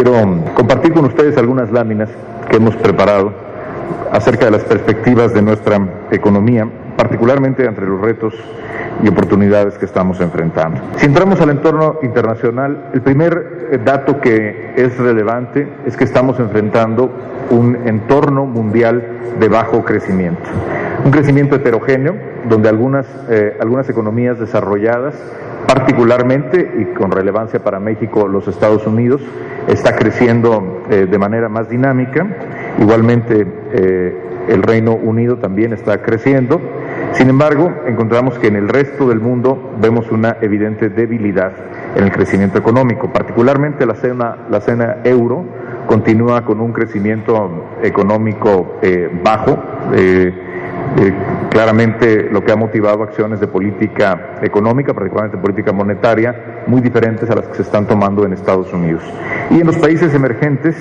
quiero compartir con ustedes algunas láminas que hemos preparado acerca de las perspectivas de nuestra economía, particularmente entre los retos y oportunidades que estamos enfrentando. Si entramos al entorno internacional, el primer dato que es relevante es que estamos enfrentando un entorno mundial de bajo crecimiento. Un crecimiento heterogéneo, donde algunas economías desarrolladas, particularmente y con relevancia para México, los Estados Unidos, está creciendo de manera más dinámica. Igualmente, el Reino Unido también está creciendo. Sin embargo, encontramos que en el resto del mundo vemos una evidente debilidad en el crecimiento económico, particularmente la zona euro continúa con un crecimiento económico bajo. Claramente lo que ha motivado acciones de política económica, particularmente política monetaria, muy diferentes a las que se están tomando en Estados Unidos. Y en los países emergentes,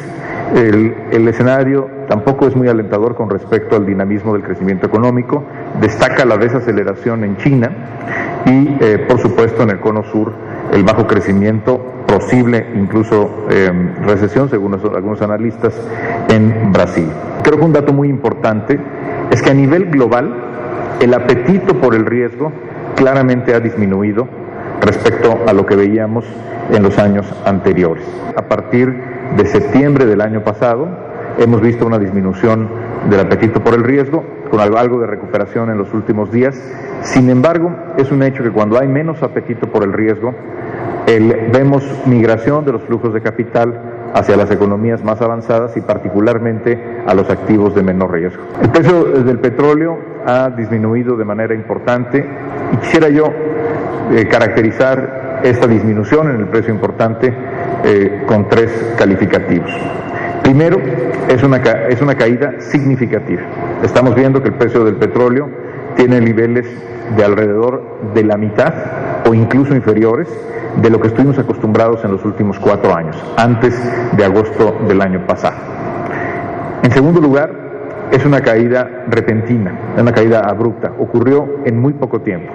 el escenario tampoco es muy alentador con respecto al dinamismo del crecimiento económico. Destaca la desaceleración en China y, por supuesto, en el cono sur, el bajo crecimiento, posible incluso recesión, según algunos analistas, en Brasil. Creo que un dato muy importante es que a nivel global el apetito por el riesgo claramente ha disminuido respecto a lo que veíamos en los años anteriores. A partir de septiembre del año pasado hemos visto una disminución del apetito por el riesgo, con algo de recuperación en los últimos días. Sin embargo, es un hecho que cuando hay menos apetito por el riesgo, vemos migración de los flujos de capital hacia las economías más avanzadas y particularmente a los activos de menor riesgo. El precio del petróleo ha disminuido de manera importante y quisiera yo caracterizar esta disminución en el precio importante con tres calificativos. Primero, es una caída significativa. Estamos viendo que el precio del petróleo tiene niveles de alrededor de la mitad o incluso inferiores de lo que estuvimos acostumbrados en los últimos 4 años, antes de agosto del año pasado. En segundo lugar, es una caída repentina, una caída abrupta, ocurrió en muy poco tiempo.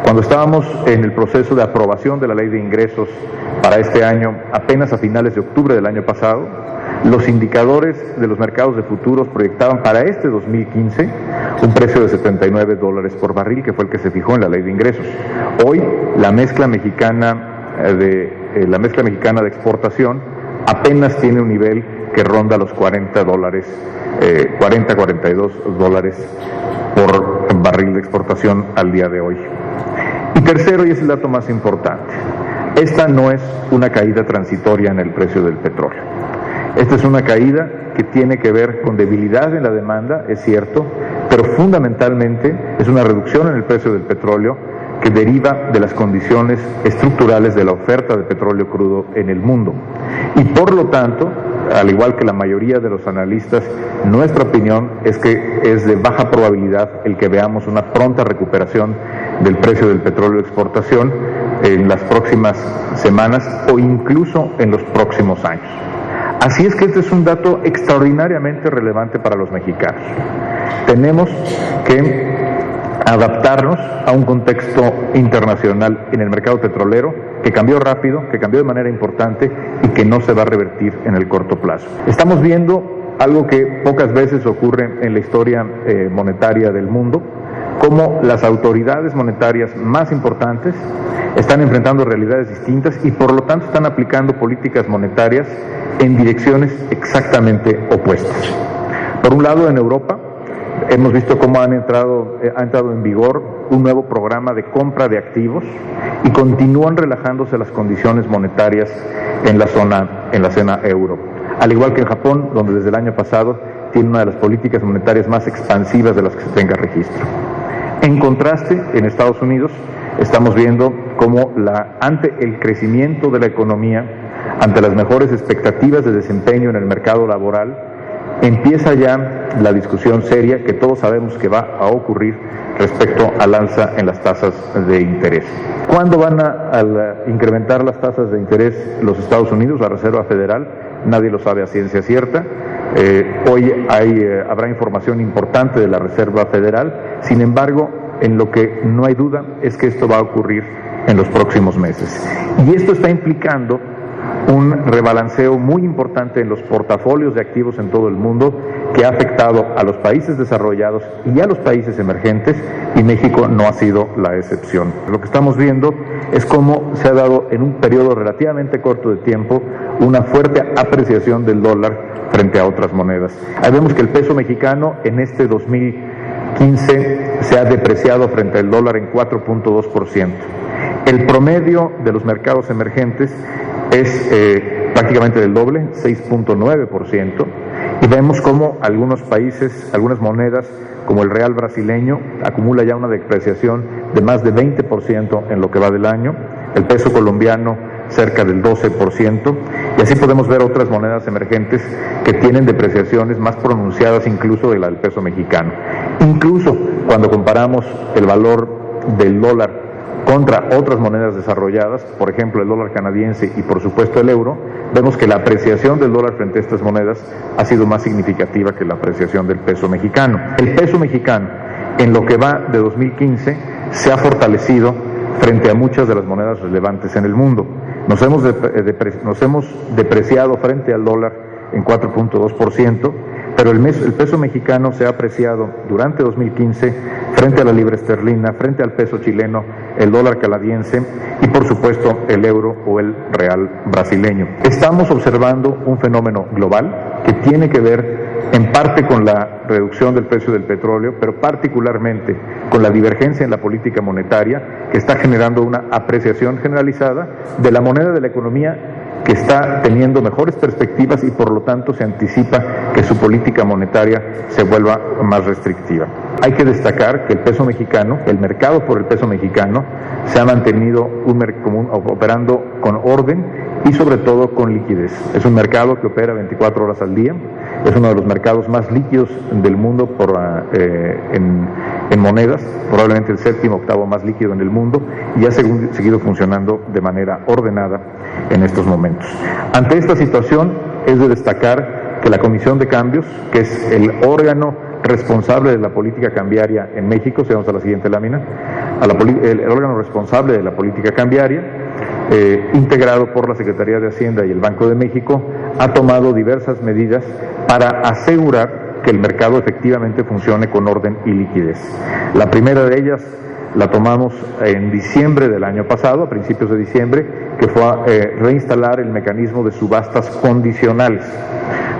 Cuando estábamos en el proceso de aprobación de la ley de ingresos para este año, apenas a finales de octubre del año pasado, los indicadores de los mercados de futuros proyectaban para este 2015 un precio de $79 por barril, que fue el que se fijó en la ley de ingresos. Hoy la mezcla mexicana de exportación apenas tiene un nivel que ronda los $42 por barril de exportación al día de hoy. Y tercero, y es el dato más importante, esta no es una caída transitoria en el precio del petróleo. Esta es una caída que tiene que ver con debilidad en la demanda, es cierto, pero fundamentalmente es una reducción en el precio del petróleo que deriva de las condiciones estructurales de la oferta de petróleo crudo en el mundo. Y por lo tanto, al igual que la mayoría de los analistas, nuestra opinión es que es de baja probabilidad el que veamos una pronta recuperación del precio del petróleo de exportación en las próximas semanas o incluso en los próximos años. Así es que este es un dato extraordinariamente relevante para los mexicanos. Tenemos que adaptarnos a un contexto internacional en el mercado petrolero que cambió rápido, que cambió de manera importante y que no se va a revertir en el corto plazo. Estamos viendo algo que pocas veces ocurre en la historia monetaria del mundo, cómo las autoridades monetarias más importantes están enfrentando realidades distintas y por lo tanto están aplicando políticas monetarias en direcciones exactamente opuestas. Por un lado, en Europa hemos visto cómo ha entrado en vigor un nuevo programa de compra de activos y continúan relajándose las condiciones monetarias en la zona euro. Al igual que en Japón, donde desde el año pasado tiene una de las políticas monetarias más expansivas de las que se tenga registro. En contraste, en Estados Unidos estamos viendo cómo ante el crecimiento de la economía, ante las mejores expectativas de desempeño en el mercado laboral, empieza ya la discusión seria que todos sabemos que va a ocurrir respecto al alza en las tasas de interés. ¿Cuándo van a incrementar las tasas de interés los Estados Unidos, la Reserva Federal? Nadie lo sabe a ciencia cierta. Hoy habrá información importante de la Reserva Federal. Sin embargo, en lo que no hay duda es que esto va a ocurrir en los próximos meses. Y esto está implicando un rebalanceo muy importante en los portafolios de activos en todo el mundo que ha afectado a los países desarrollados y a los países emergentes, y México no ha sido la excepción. Lo que estamos viendo es cómo se ha dado en un periodo relativamente corto de tiempo una fuerte apreciación del dólar frente a otras monedas. Ahí vemos que el peso mexicano en este 2015 se ha depreciado frente al dólar en 4.2%. El promedio de los mercados emergentes es prácticamente del doble, 6.9%, y vemos cómo algunos países, algunas monedas, como el real brasileño, acumula ya una depreciación de más de 20% en lo que va del año, el peso colombiano cerca del 12%, y así podemos ver otras monedas emergentes que tienen depreciaciones más pronunciadas incluso de la del peso mexicano. Incluso cuando comparamos el valor del dólar contra otras monedas desarrolladas, por ejemplo el dólar canadiense y por supuesto el euro, vemos que la apreciación del dólar frente a estas monedas ha sido más significativa que la apreciación del peso mexicano. El peso mexicano, en lo que va de 2015, se ha fortalecido frente a muchas de las monedas relevantes en el mundo. Nos hemos depreciado frente al dólar en 4.2%, pero el peso mexicano se ha apreciado durante 2015 frente a la libra esterlina, frente al peso chileno, el dólar canadiense y por supuesto el euro o el real brasileño. Estamos observando un fenómeno global que tiene que ver en parte con la reducción del precio del petróleo, pero particularmente con la divergencia en la política monetaria que está generando una apreciación generalizada de la moneda de la economía que está teniendo mejores perspectivas y por lo tanto se anticipa que su política monetaria se vuelva más restrictiva. Hay que destacar que el peso mexicano, el mercado por el peso mexicano, se ha mantenido operando con orden y sobre todo con liquidez. Es un mercado que opera 24 horas al día, es uno de los mercados más líquidos del mundo en monedas, probablemente el séptimo o octavo más líquido en el mundo, y ha seguido funcionando de manera ordenada en estos momentos. Ante esta situación es de destacar que la Comisión de Cambios, que es el órgano responsable de la política cambiaria en México, si vamos a la siguiente lámina, el órgano responsable de la política cambiaria, integrado por la Secretaría de Hacienda y el Banco de México, ha tomado diversas medidas para asegurar que el mercado efectivamente funcione con orden y liquidez. La primera de ellas la tomamos en diciembre del año pasado, a principios de diciembre, que fue reinstalar el mecanismo de subastas condicionales.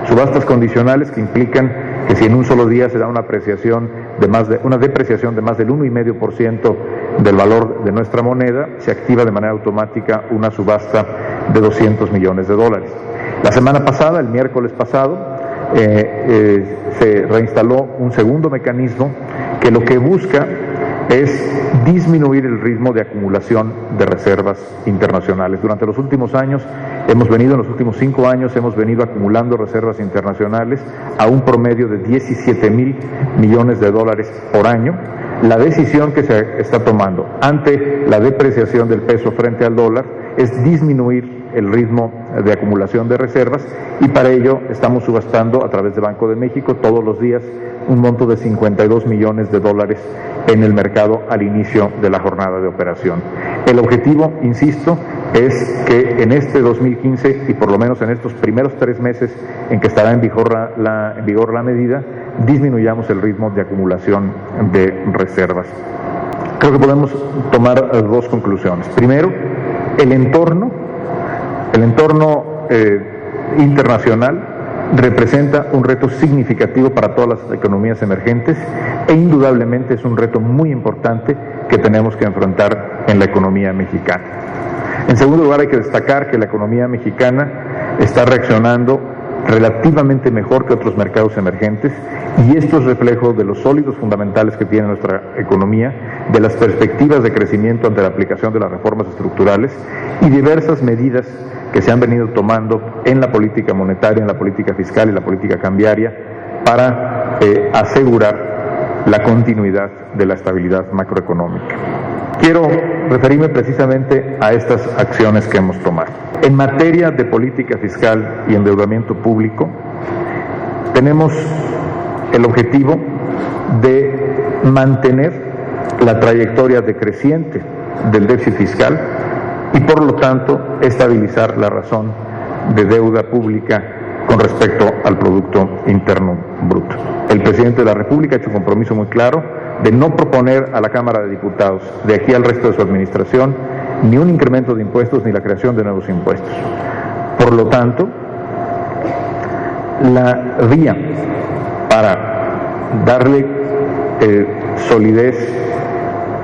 Subastas condicionales que implican que si en un solo día se da una depreciación de más del 1,5% del valor de nuestra moneda, se activa de manera automática una subasta de $200 millones. La semana pasada, el miércoles pasado, se reinstaló un segundo mecanismo que lo que busca es disminuir el ritmo de acumulación de reservas internacionales. Durante los últimos años, en los últimos 5 años, hemos venido acumulando reservas internacionales a un promedio de $17,000 millones por año. La decisión que se está tomando ante la depreciación del peso frente al dólar es disminuir el ritmo de acumulación de reservas, y para ello estamos subastando a través de Banco de México todos los días un monto de $52 millones en el mercado al inicio de la jornada de operación. El objetivo, insisto, es que en este 2015 y por lo menos en estos primeros 3 meses en que estará en vigor la medida, disminuyamos el ritmo de acumulación de reservas. Creo que podemos tomar 2 conclusiones. Primero, el entorno internacional representa un reto significativo para todas las economías emergentes e indudablemente es un reto muy importante que tenemos que enfrentar en la economía mexicana. En segundo lugar, hay que destacar que la economía mexicana está reaccionando relativamente mejor que otros mercados emergentes, y esto es reflejo de los sólidos fundamentales que tiene nuestra economía, de las perspectivas de crecimiento ante la aplicación de las reformas estructurales y diversas medidas que se han venido tomando en la política monetaria, en la política fiscal y la política cambiaria para asegurar la continuidad de la estabilidad macroeconómica. Quiero referirme precisamente a estas acciones que hemos tomado. En materia de política fiscal y endeudamiento público, tenemos el objetivo de mantener la trayectoria decreciente del déficit fiscal y por lo tanto estabilizar la razón de deuda pública con respecto al Producto Interno Bruto. El presidente de la República ha hecho un compromiso muy claro de no proponer a la Cámara de Diputados, de aquí al resto de su administración, ni un incremento de impuestos ni la creación de nuevos impuestos. Por lo tanto, la vía para darle solidez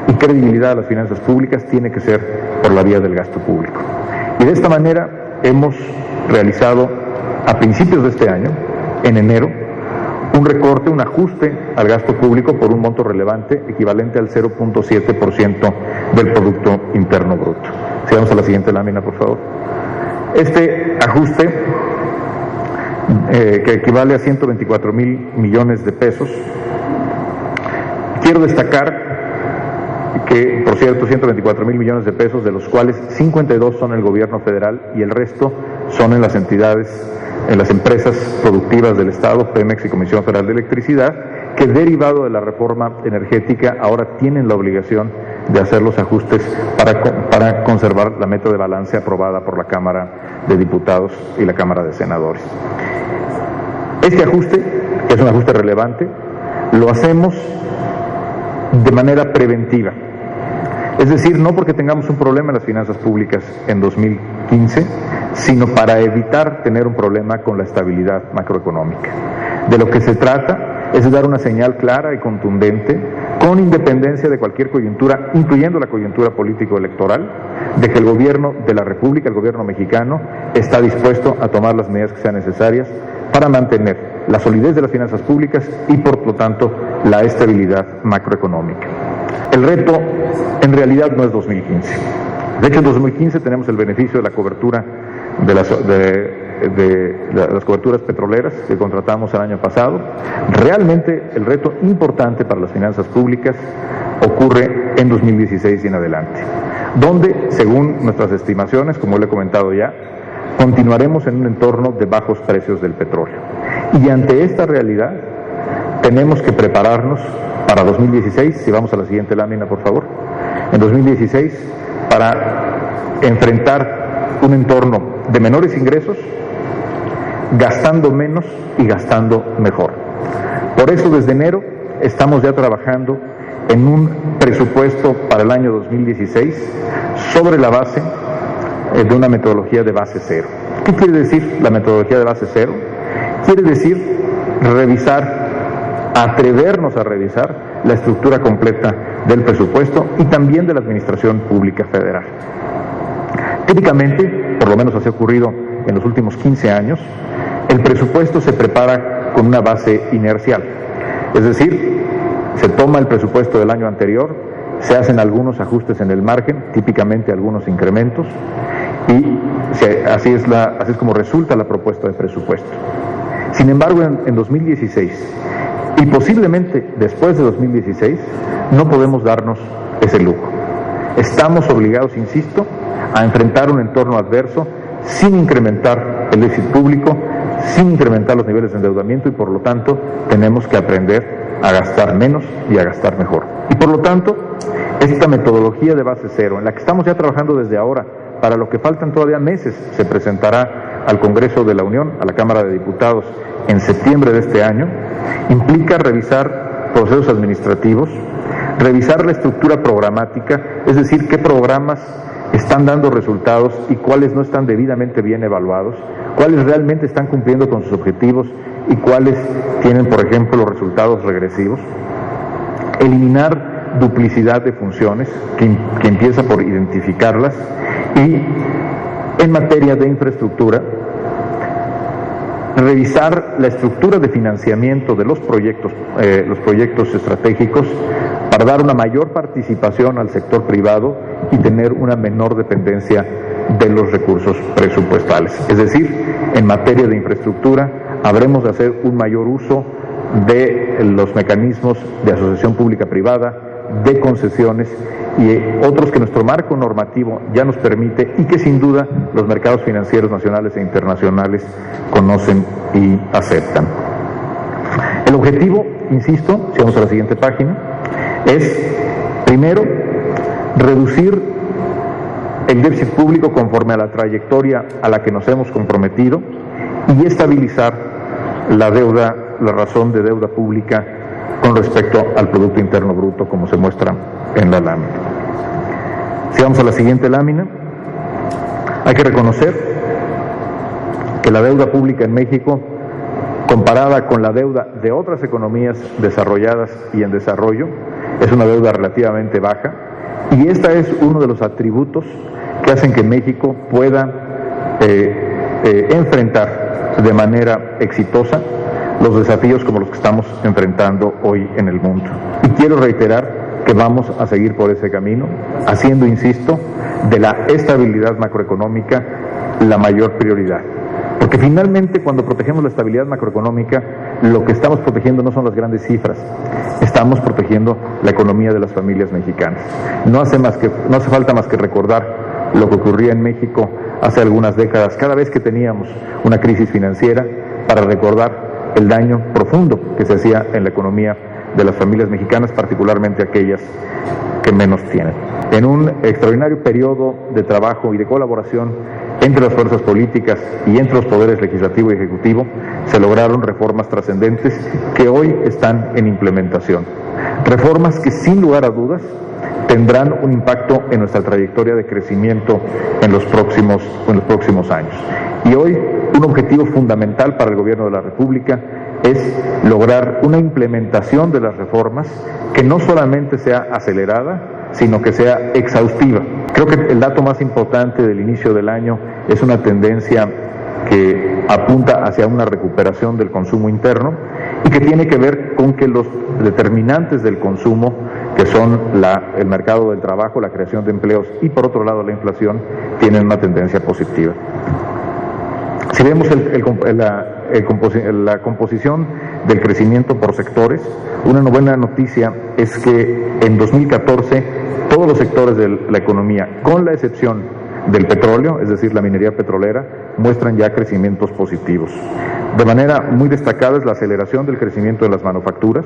y credibilidad a las finanzas públicas tiene que ser por la vía del gasto público. Y de esta manera hemos realizado a principios de este año, en enero, un recorte, un ajuste al gasto público por un monto relevante equivalente al 0.7% del Producto Interno Bruto. Sigamos a la siguiente lámina, por favor. Este ajuste, que equivale a 124,000 millones de pesos, quiero destacar que, por cierto, 124,000 millones de pesos, de los cuales 52 son el gobierno federal y el resto son en las entidades, en las empresas productivas del Estado, Pemex y Comisión Federal de Electricidad, que derivado de la reforma energética ahora tienen la obligación de hacer los ajustes para conservar la meta de balance aprobada por la Cámara de Diputados y la Cámara de Senadores. Este ajuste, que es un ajuste relevante, lo hacemos de manera preventiva. Es decir, no porque tengamos un problema en las finanzas públicas en 2015, sino para evitar tener un problema con la estabilidad macroeconómica. De lo que se trata es de dar una señal clara y contundente, con independencia de cualquier coyuntura, incluyendo la coyuntura político-electoral, de que el gobierno de la República, el gobierno mexicano, está dispuesto a tomar las medidas que sean necesarias para mantener la solidez de las finanzas públicas y, por lo tanto, la estabilidad macroeconomómica. El reto, en realidad, no es 2015. De hecho, en 2015 tenemos el beneficio de la cobertura de las coberturas petroleras que contratamos el año pasado. Realmente, el reto importante para las finanzas públicas ocurre en 2016 y en adelante, donde, según nuestras estimaciones, como le he comentado ya, continuaremos en un entorno de bajos precios del petróleo. Y ante esta realidad, tenemos que prepararnos para 2016, si vamos a la siguiente lámina, por favor, en 2016, para enfrentar un entorno de menores ingresos, gastando menos y gastando mejor. Por eso, desde enero, estamos ya trabajando en un presupuesto para el año 2016 sobre la base de una metodología de base cero. ¿Qué quiere decir la metodología de base cero? Quiere decir atrevernos a revisar la estructura completa del presupuesto y también de la Administración Pública Federal. Típicamente, por lo menos así ha ocurrido en los últimos 15 años, el presupuesto se prepara con una base inercial. Es decir, se toma el presupuesto del año anterior, se hacen algunos ajustes en el margen, típicamente algunos incrementos, y así es como resulta la propuesta de presupuesto. Sin embargo, en 2016, y posiblemente después de 2016, no podemos darnos ese lujo. Estamos obligados, insisto, a enfrentar un entorno adverso sin incrementar el déficit público, sin incrementar los niveles de endeudamiento, y por lo tanto tenemos que aprender a gastar menos y a gastar mejor. Y por lo tanto, esta metodología de base cero, en la que estamos ya trabajando desde ahora, para lo que faltan todavía meses, se presentará al Congreso de la Unión, a la Cámara de Diputados, en septiembre de este año, implica revisar procesos administrativos, revisar la estructura programática, es decir, qué programas están dando resultados y cuáles no están debidamente bien evaluados, cuáles realmente están cumpliendo con sus objetivos y cuáles tienen, por ejemplo, los resultados regresivos. Eliminar duplicidad de funciones, que empieza por identificarlas, y en materia de infraestructura, revisar la estructura de financiamiento de los proyectos estratégicos para dar una mayor participación al sector privado y tener una menor dependencia de los recursos presupuestales. Es decir, en materia de infraestructura habremos de hacer un mayor uso de los mecanismos de asociación pública-privada, de concesiones y otros que nuestro marco normativo ya nos permite y que sin duda los mercados financieros nacionales e internacionales conocen y aceptan. El objetivo, insisto, si vamos a la siguiente página, es primero reducir el déficit público conforme a la trayectoria a la que nos hemos comprometido y estabilizar la deuda, la razón de deuda pública con respecto al Producto Interno Bruto, como se muestra en la lámina. Si vamos a la siguiente lámina, hay que reconocer que la deuda pública en México, comparada con la deuda de otras economías desarrolladas y en desarrollo, es una deuda relativamente baja, y este es uno de los atributos que hacen que México pueda enfrentar de manera exitosa los desafíos como los que estamos enfrentando hoy en el mundo. Y quiero reiterar que vamos a seguir por ese camino, haciendo, insisto, de la estabilidad macroeconómica la mayor prioridad. Porque finalmente, cuando protegemos la estabilidad macroeconómica, lo que estamos protegiendo no son las grandes cifras, estamos protegiendo la economía de las familias mexicanas. No hace falta más que recordar lo que ocurría en México hace algunas décadas, cada vez que teníamos una crisis financiera, para recordar el daño profundo que se hacía en la economía de las familias mexicanas, particularmente aquellas que menos tienen. En un extraordinario periodo de trabajo y de colaboración entre las fuerzas políticas y entre los poderes legislativo y ejecutivo, se lograron reformas trascendentes que hoy están en implementación. Reformas que, sin lugar a dudas, tendrán un impacto en nuestra trayectoria de crecimiento en los próximos años. Y hoy, un objetivo fundamental para el Gobierno de la República es lograr una implementación de las reformas que no solamente sea acelerada, sino que sea exhaustiva. Creo que el dato más importante del inicio del año es una tendencia que apunta hacia una recuperación del consumo interno y que tiene que ver con que los determinantes del consumo, que son el mercado del trabajo, la creación de empleos y por otro lado la inflación, tienen una tendencia positiva. Si vemos la composición del crecimiento por sectores, una buena noticia es que en 2014 todos los sectores de la economía, con la excepción del petróleo, es decir, la minería petrolera, muestran ya crecimientos positivos. De manera muy destacada es la aceleración del crecimiento de las manufacturas.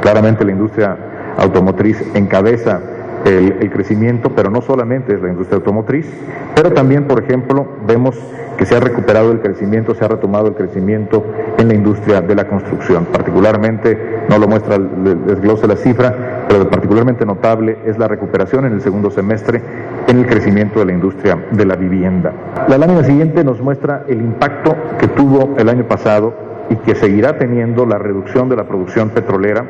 Claramente la industria automotriz encabeza el crecimiento, pero no solamente es la industria automotriz, pero también, por ejemplo, vemos que se ha recuperado el crecimiento, se ha retomado el crecimiento en la industria de la construcción. Particularmente, no lo muestra el desglose de la cifra, pero particularmente notable es la recuperación en el segundo semestre en el crecimiento de la industria de la vivienda. La lámina siguiente nos muestra el impacto que tuvo el año pasado y que seguirá teniendo la reducción de la producción petrolera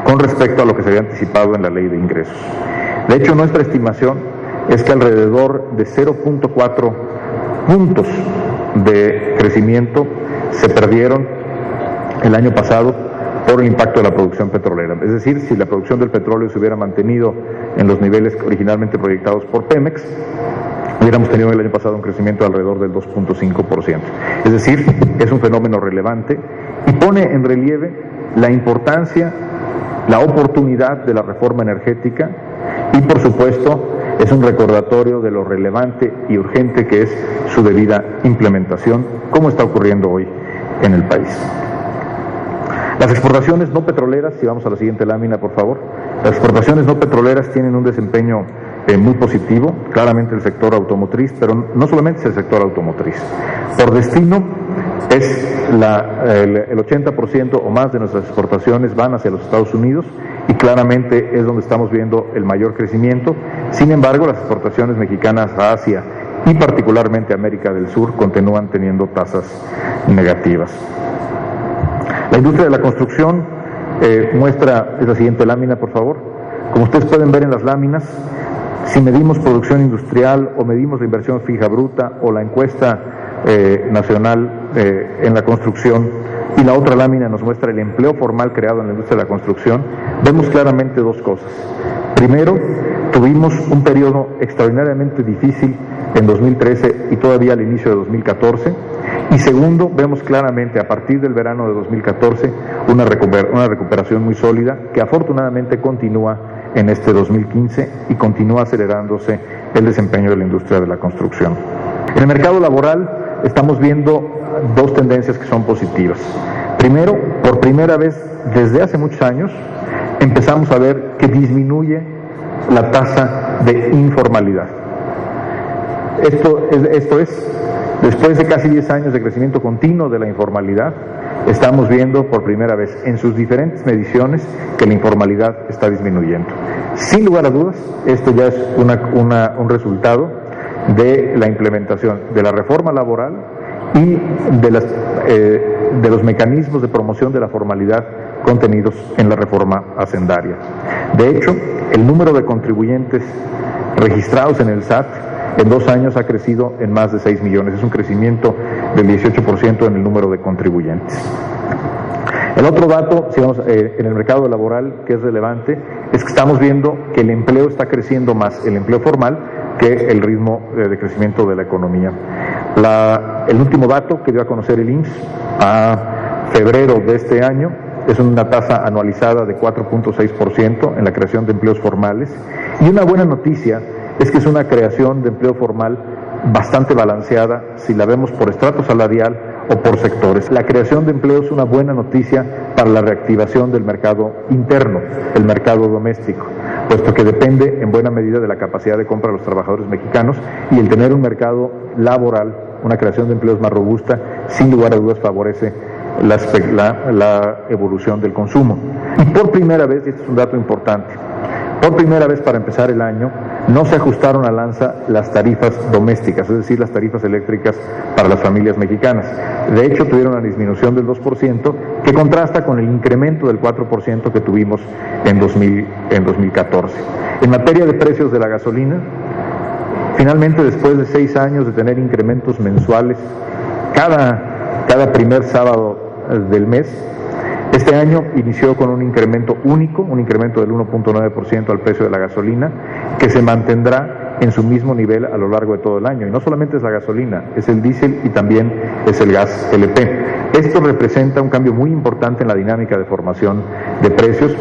con respecto a lo que se había anticipado en la Ley de Ingresos. De hecho, nuestra estimación es que alrededor de 0.4 puntos de crecimiento se perdieron el año pasado por el impacto de la producción petrolera. Es decir, si la producción del petróleo se hubiera mantenido en los niveles originalmente proyectados por Pemex, hubiéramos tenido el año pasado un crecimiento de alrededor del 2.5%. Es decir, es un fenómeno relevante y pone en relieve la importancia, la oportunidad de la reforma energética y, por supuesto, es un recordatorio de lo relevante y urgente que es su debida implementación, como está ocurriendo hoy en el país. Las exportaciones no petroleras, si vamos a la siguiente lámina, por favor, las exportaciones no petroleras tienen un desempeño muy positivo, claramente el sector automotriz, pero no solamente es el sector automotriz. Por destino, es el 80% o más de nuestras exportaciones van hacia los Estados Unidos y claramente es donde estamos viendo el mayor crecimiento. Sin embargo, las exportaciones mexicanas a Asia y particularmente a América del Sur continúan teniendo tasas negativas. La industria de la construcción muestra la siguiente lámina, por favor. Como ustedes pueden ver en las láminas, si medimos producción industrial o medimos la inversión fija bruta o la encuesta nacional en la construcción, y la otra lámina nos muestra el empleo formal creado en la industria de la construcción, vemos claramente dos cosas. Primero, tuvimos un periodo extraordinariamente difícil en 2013 y todavía al inicio de 2014, y segundo, vemos claramente a partir del verano de 2014 una recuperación muy sólida que afortunadamente continúa en este 2015 y continúa acelerándose el desempeño de la industria de la construcción. En el mercado laboral estamos viendo dos tendencias que son positivas. Primero, por primera vez desde hace muchos años, empezamos a ver que disminuye la tasa de informalidad. Esto es, después de casi 10 años de crecimiento continuo de la informalidad, estamos viendo por primera vez en sus diferentes mediciones que la informalidad está disminuyendo. Sin lugar a dudas, esto ya es un resultado de la implementación de la reforma laboral y de los mecanismos de promoción de la formalidad contenidos en la reforma hacendaria. De hecho, el número de contribuyentes registrados en el SAT en 2 años ha crecido en más de 6 millones. Es un crecimiento del 18% en el número de contribuyentes. El otro dato, si vamos, en el mercado laboral, que es relevante, es que estamos viendo que el empleo está creciendo más, el empleo formal, que el ritmo de crecimiento de la economía. El último dato que dio a conocer el IMSS a febrero de este año es una tasa anualizada de 4.6% en la creación de empleos formales, y una buena noticia es que es una creación de empleo formal bastante balanceada si la vemos por estrato salarial o por sectores. La creación de empleo es una buena noticia para la reactivación del mercado interno, el mercado doméstico, puesto que depende en buena medida de la capacidad de compra de los trabajadores mexicanos, y el tener un mercado laboral, una creación de empleos más robusta, sin lugar a dudas favorece la evolución del consumo. Y por primera vez, y este es un dato importante, por primera vez para empezar el año, no se ajustaron al alza las tarifas domésticas, es decir, las tarifas eléctricas para las familias mexicanas. De hecho, tuvieron una disminución del 2%, que contrasta con el incremento del 4% que tuvimos en 2014. En materia de precios de la gasolina, finalmente, después de 6 años de tener incrementos mensuales cada primer sábado del mes, este año inició con un incremento único, un incremento del 1.9% al precio de la gasolina, que se mantendrá en su mismo nivel a lo largo de todo el año. Y no solamente es la gasolina, es el diésel y también es el gas LP. Esto representa un cambio muy importante en la dinámica de formación de precios,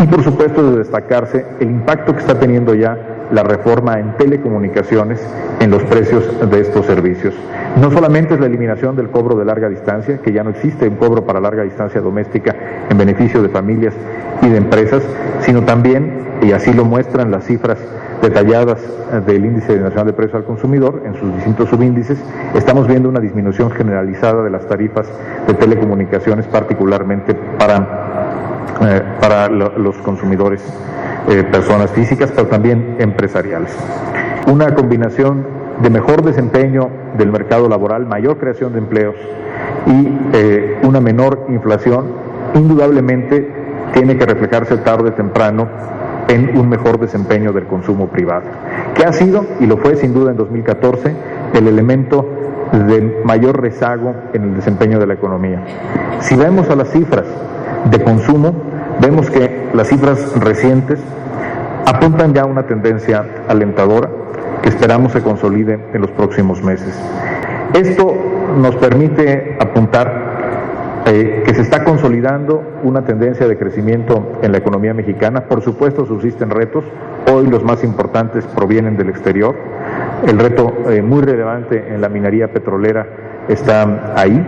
y por supuesto de destacarse el impacto que está teniendo ya la reforma en telecomunicaciones en los precios de estos servicios. No solamente es la eliminación del cobro de larga distancia, que ya no existe un cobro para larga distancia doméstica en beneficio de familias y de empresas, sino también, y así lo muestran las cifras detalladas del Índice Nacional de Precios al Consumidor en sus distintos subíndices, estamos viendo una disminución generalizada de las tarifas de telecomunicaciones, particularmente para los consumidores, personas físicas, pero también empresariales. Una combinación de mejor desempeño del mercado laboral, mayor creación de empleos y una menor inflación, indudablemente tiene que reflejarse tarde o temprano en un mejor desempeño del consumo privado, que ha sido, y lo fue sin duda en 2014, el elemento de mayor rezago en el desempeño de la economía. Si vemos a las cifras de consumo, vemos que las cifras recientes apuntan ya a una tendencia alentadora que esperamos se consolide en los próximos meses. Esto nos permite apuntar que se está consolidando una tendencia de crecimiento en la economía mexicana. Por supuesto, subsisten retos. Hoy los más importantes provienen del exterior. El reto muy relevante en la minería petrolera está ahí,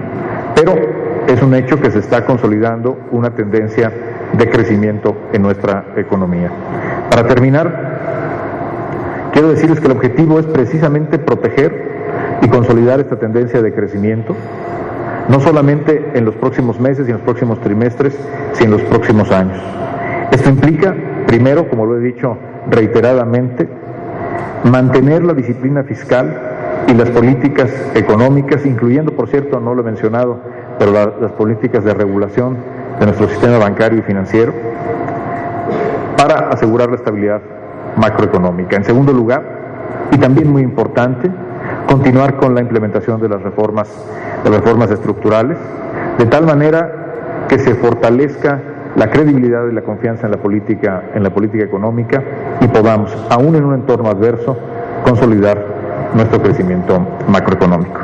pero es un hecho que se está consolidando una tendencia de crecimiento en nuestra economía. Para terminar, quiero decirles que el objetivo es precisamente proteger y consolidar esta tendencia de crecimiento, no solamente en los próximos meses y en los próximos trimestres, sino en los próximos años. Esto implica, primero, como lo he dicho reiteradamente, mantener la disciplina fiscal y las políticas económicas, incluyendo, por cierto, no lo he mencionado, pero las políticas de regulación de nuestro sistema bancario y financiero, para asegurar la estabilidad macroeconómica. En segundo lugar, y también muy importante, continuar con la implementación de las reformas estructurales, de tal manera que se fortalezca la credibilidad y la confianza en la política económica, y podamos, aún en un entorno adverso, consolidar nuestro crecimiento macroeconómico.